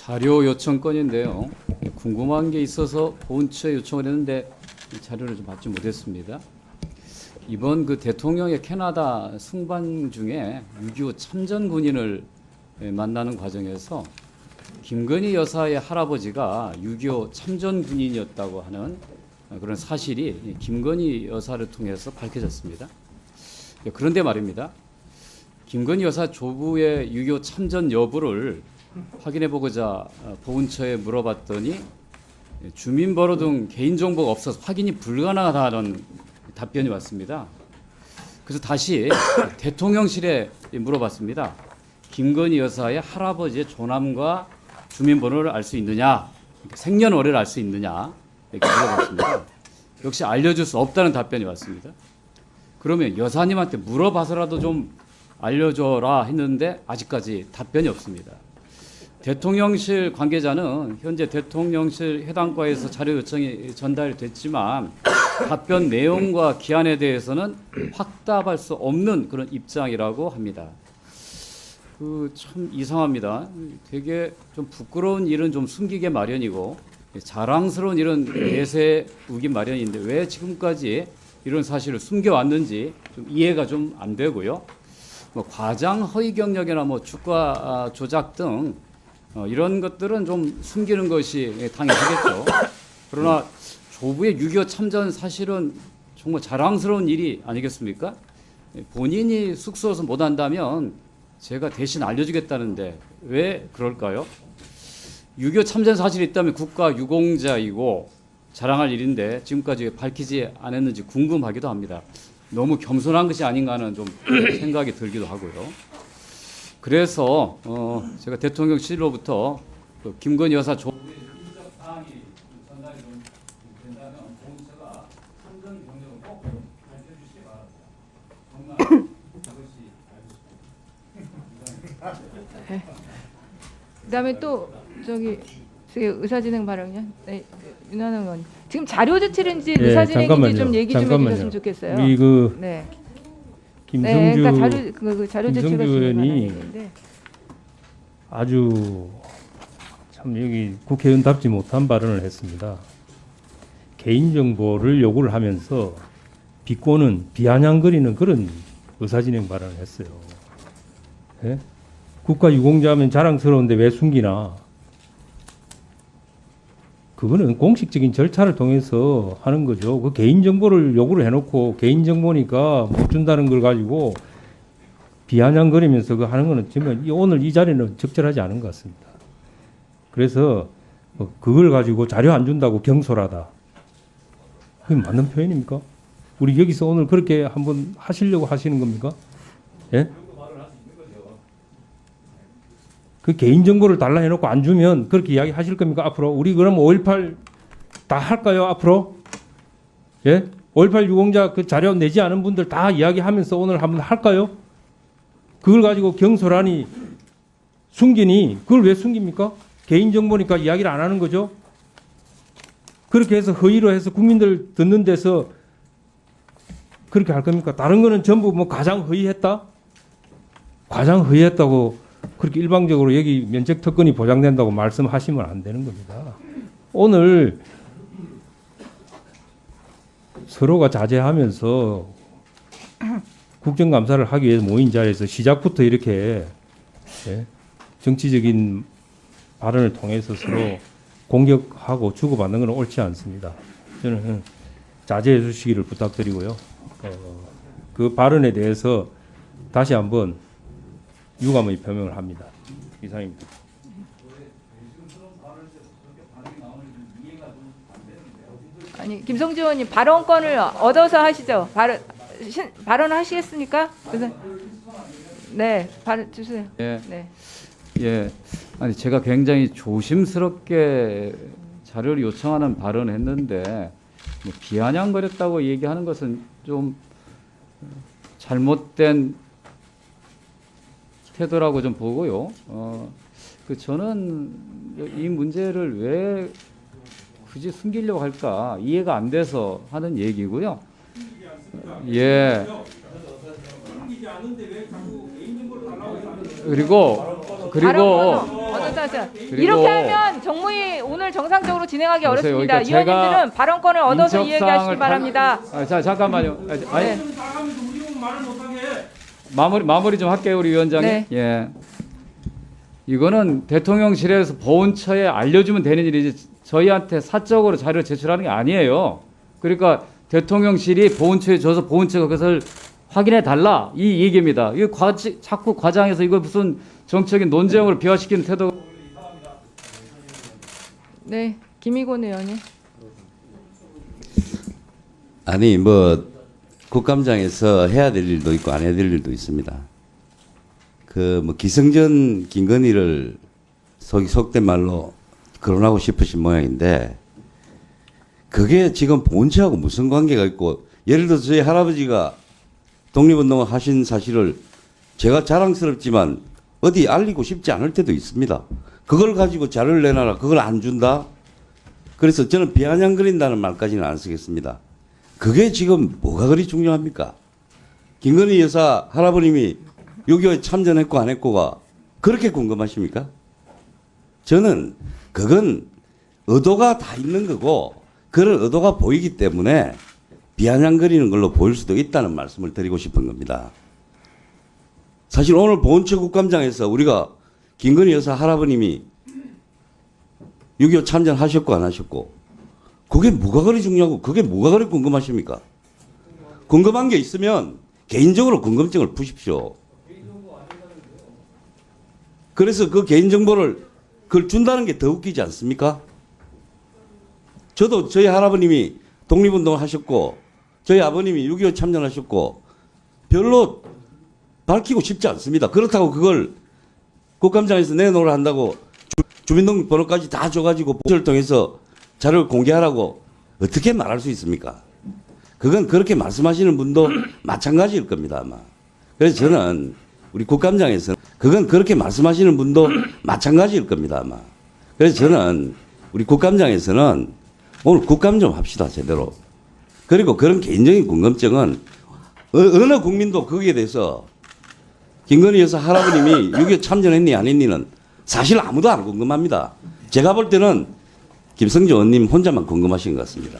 자료 요청 건인데요. 궁금한 게 있어서 본처에 요청을 했는데 자료를 좀 받지 못했습니다. 이번 그 대통령의 캐나다 순방 중에 6.25 참전 군인을 만나는 과정에서 김건희 여사의 할아버지가 6.25 참전 군인이었다고 하는 그런 사실이 김건희 여사를 통해서 밝혀졌습니다. 그런데 말입니다. 김건희 여사 조부의 6.25 참전 여부를 확인해 보고자 보훈처에 물어봤더니 주민번호 등 개인정보가 없어서 확인이 불가능하다는 답변이 왔습니다. 그래서 다시 대통령실에 물어봤습니다. 김건희 여사의 할아버지의 조남과 주민번호를 알 수 있느냐, 생년월일을 알 수 있느냐 이렇게 물어봤습니다. 역시 알려줄 수 없다는 답변이 왔습니다. 그러면 여사님한테 물어봐서라도 좀 알려줘라 했는데 아직까지 답변이 없습니다. 대통령실 관계자는 현재 대통령실 해당과에서 자료 요청이 전달됐지만 답변 내용과 기한에 대해서는 확답할 수 없는 그런 입장이라고 합니다. 참 이상합니다. 되게 좀 부끄러운 일은 좀 숨기게 마련이고 자랑스러운 일은 내세우기 마련인데 왜 지금까지 이런 사실을 숨겨왔는지 좀 이해가 좀 안 되고요. 과장 허위 경력이나 주가 조작 등 이런 것들은 좀 숨기는 것이 당연하겠죠. 그러나 조부의 6.25 참전 사실은 정말 자랑스러운 일이 아니겠습니까? 본인이 숙소에서 못한다면 제가 대신 알려주겠다는데 왜 그럴까요? 6.25 참전 사실이 있다면 국가 유공자이고 자랑할 일인데 지금까지 밝히지 않았는지 궁금하기도 합니다. 너무 겸손한 것이 아닌가 하는 좀 생각이 들기도 하고요. 그래서 제가 대통령실로부터 그 김건희 여사 조부의 인적 사항이 전달이 된다면 보훈처가 참전 경력을 꼭 밝혀주시기 바랍니다. 정말 그것이 알고 싶습니다. 그다음에 또 저기 의사진행 발언이요. 네, 윤한홍 의원. 지금 자료 조치인지 의사진행인지 좀 얘기 좀 해주셨으면 좋겠어요. 우리 그 네. 김성주, 네, 그러니까 자료 조치가 김성주 의원이 발언인데. 아주 참 여기 국회의원답지 못한 발언을 했습니다. 개인정보를 요구를 하면서 비꼬는 비아냥거리는 그런 의사진행 발언을 했어요. 예? 국가 유공자면 자랑스러운데 왜 숨기나? 그거는 공식적인 절차를 통해서 하는 거죠. 그 개인정보를 요구를 해놓고 개인정보니까 못 준다는 걸 가지고 비아냥거리면서 그 하는 거는 정말 오늘 이 자리는 적절하지 않은 것 같습니다. 그래서 그걸 가지고 자료 안 준다고 경솔하다. 그게 맞는 표현입니까? 우리 여기서 오늘 그렇게 한번 하시려고 하시는 겁니까? 예? 그 개인정보를 달라 해놓고 안 주면 그렇게 이야기 하실 겁니까? 앞으로? 우리 그럼 5.18 다 할까요? 앞으로? 예? 5.18 유공자 그 자료 내지 않은 분들 다 이야기하면서 오늘 한번 할까요? 그걸 가지고 경솔하니 숨기니 그걸 왜 숨깁니까? 개인정보니까 이야기를 안 하는 거죠. 그렇게 해서 허위로 해서 국민들 듣는 데서 그렇게 할 겁니까? 다른 거는 전부 가장 허위했다? 가장 허위했다고 그렇게 일방적으로 여기 면책 특권이 보장된다고 말씀하시면 안 되는 겁니다. 오늘 서로가 자제하면서 국정감사를 하기 위해서 모인 자리에서 시작부터 이렇게 정치적인 발언을 통해서 서로 공격하고 주고받는 건 옳지 않습니다. 저는 자제해 주시기를 부탁드리고요. 그 발언에 대해서 다시 한번 유감의 표명을 합니다. 이상입니다. 아니 김성주 의원님 발언권을 얻어서 하시죠. 발언하시겠습니까? 네, 발언 주세요. 예. 네. 예. 아니 제가 굉장히 조심스럽게 자료를 요청하는 발언을 했는데 비아냥거렸다고 얘기하는 것은 좀 잘못된 태도라고 좀 보고요. 저는 이 문제를 왜 굳이 숨기려고 할까 이해가 안 돼서 하는 얘기고요. 예. 그리고 자. 그리고 이렇게 하면 정무위 오늘 정상적으로 진행하기 보세요, 어렵습니다. 그러니까 제가 위원님들은 발언권을 얻어서 인적사항을 이야기하시기 바랍니다. 자, 잠깐만요. 아니, 네. 마무리 좀 할게요, 우리 위원장님. 네. 예. 이거는 대통령실에서 보훈처에 알려주면 되는 일이지 저희한테 사적으로 자료를 제출하는 게 아니에요. 그러니까 대통령실이 보훈처에 줘서 보훈처가 그것을 확인해 달라 이 얘기입니다. 이거 자꾸 과장해서 이거 무슨 정치적인 논쟁을 비화시키는 태도. 네, 김희곤 의원님. 아니 뭐 국감장에서 해야 될 일도 있고 안 해야 될 일도 있습니다. 그 뭐 기승전 김건희를 속된 말로 거론하고 싶으신 모양인데 그게 지금 본체하고 무슨 관계가 있고 예를 들어서 저희 할아버지가 독립운동을 하신 사실을 제가 자랑스럽지만 어디 알리고 싶지 않을 때도 있습니다. 그걸 가지고 자료를 내놔라. 그걸 안 준다. 그래서 저는 비아냥거린다는 말까지는 안 쓰겠습니다. 그게 지금 뭐가 그리 중요합니까? 김건희 여사 할아버님이 6.25에 참전했고 안 했고가 그렇게 궁금하십니까? 저는 그건 의도가 다 있는 거고 그런 의도가 보이기 때문에 비아냥거리는 걸로 보일 수도 있다는 말씀을 드리고 싶은 겁니다. 사실 오늘 보훈처 국감장에서 우리가 김건희 여사 할아버님이 6.25 참전하셨고 안 하셨고 그게 뭐가 그리 중요하고 그게 뭐가 그리 궁금하십니까? 궁금한 게 있으면 개인적으로 궁금증을 푸십시오. 그래서 그 개인정보를 그걸 준다는 게 더 웃기지 않습니까? 저도 저희 할아버님이 독립운동을 하셨고 저희 아버님이 6.25 참전하셨고 별로 밝히고 싶지 않습니다. 그렇다고 그걸 국감장에서 내놓으라 한다고 주민등록번호까지 다 줘가지고 보고를 통해서 자료를 공개하라고 어떻게 말할 수 있습니까? 그건 그렇게 말씀하시는 분도 마찬가지일 겁니다, 아마. 그래서 저는 우리 국감장에서는 그건 그렇게 말씀하시는 분도 마찬가지일 겁니다, 아마. 그래서 저는 우리 국감장에서는 오늘 국감 좀 합시다, 제대로. 그리고 그런 개인적인 궁금증은 어느 국민도 거기에 대해서 김건희 여사 할아버님이 6.25 참전했니 안 했니는 사실 아무도 안 궁금합니다. 제가 볼 때는 김성주 의원님 혼자만 궁금하신 것 같습니다.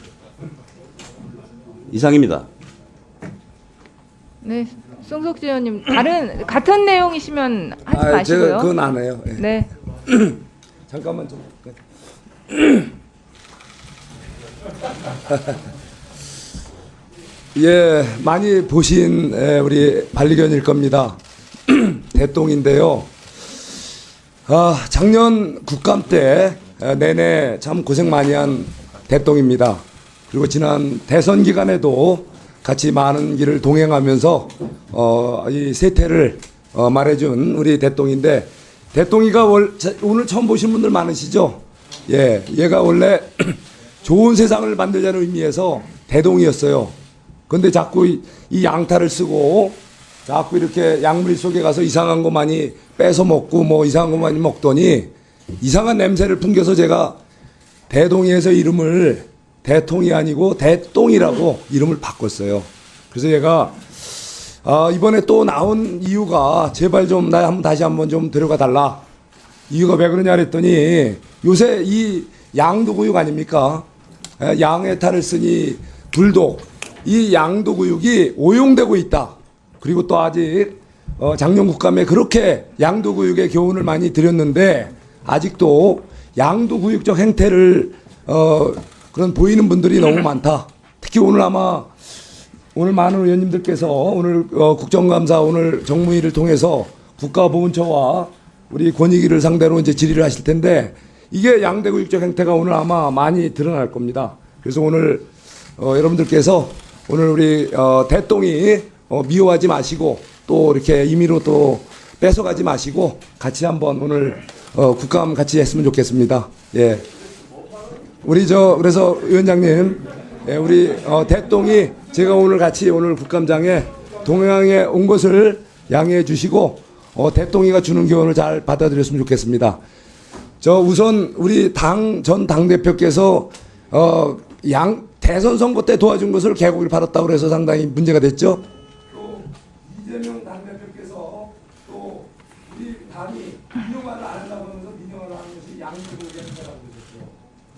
이상입니다. 네, 송석지 의원님 같은 내용이시면 하지 마시고요. 제가 그건 안 해요. 예. 네. 잠깐만 좀. 예, 많이 보신 우리 반리견일 겁니다. 대통인데요. 작년 국감 때 내내 참 고생 많이 한 대통입니다. 그리고 지난 대선 기간에도 같이 많은 길을 동행하면서 이 세태를 말해준 우리 대통인데 대통이가 오늘 처음 보신 분들 많으시죠? 예, 얘가 원래 좋은 세상을 만들자는 의미에서 대동이었어요. 근데 자꾸 이 양탈을 쓰고 자꾸 이렇게 약물이 속에 가서 이상한 거 많이 뺏어 먹고 뭐 이상한 거 많이 먹더니 이상한 냄새를 풍겨서 제가 대동이에서 이름을 대통이 아니고 대똥이라고 이름을 바꿨어요. 그래서 얘가 이번에 또 나온 이유가 제발 좀 나 다시 한번 좀 데려가 달라. 이유가 왜 그러냐 그랬더니 요새 이 양도구육 아닙니까? 양의 탈을 쓰니 불독. 이 양도구육이 오용되고 있다. 그리고 또 아직 작년 국감에 그렇게 양도구육의 교훈을 많이 드렸는데 아직도 양도구육적 행태를 그런 보이는 분들이 너무 많다. 특히 오늘 아마 오늘 많은 의원님들께서 오늘 국정감사 오늘 정무위를 통해서 국가보훈처와 우리 권익위를 상대로 이제 질의를 하실 텐데 이게 양대구육적 행태가 오늘 아마 많이 드러날 겁니다. 그래서 오늘 여러분들께서 오늘 우리 대통이 미워하지 마시고 또 이렇게 임의로 또 뺏어가지 마시고 같이 한번 오늘 국감 같이 했으면 좋겠습니다. 예. 우리 그래서 위원장님, 예, 우리 대통이 제가 오늘 같이 오늘 국감장에 동행에 온 것을 양해해 주시고 대통이가 주는 교훈을 잘 받아들였으면 좋겠습니다. 우선 우리 전 당대표께서 대선 선거 때 도와준 것을 개국을 받았다고 해서 상당히 문제가 됐죠. 또 이재명 당대표께서 또 우리 감히 민영화를 안 한다고 하면서 민영화를 하는 것이 양쪽을 얘기하라고 그러셨죠.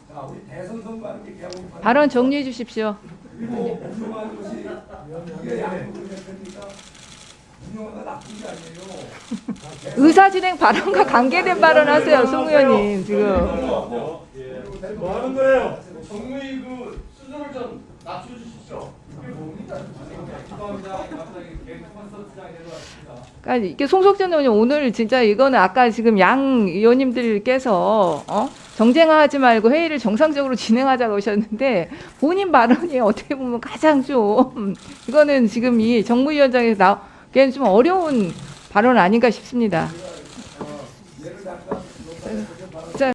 자, 우리 대선 선거하는 게 개혁이 발언 정리해 주십시오. 그리고 민영화하는 것이 이게 양쪽을 얘기합니까? 민영화가 나쁜 게 아니에요. 의사진행 발언과 관계된 발언하세요, 송 의원님 지금. 뭐 하는 거예요? 정무위 그 수준을 좀 낮춰주십시오. 그게 뭡니까? 그러니까 이게 송석전 의원님 오늘 진짜 이거는 아까 지금 양 의원님들께서 정쟁하지 말고 회의를 정상적으로 진행하자고 하셨는데 본인 발언이 어떻게 보면 가장 좀 이거는 지금 이 정무위원장에서 나오기엔 좀 어려운 발언 아닌가 싶습니다.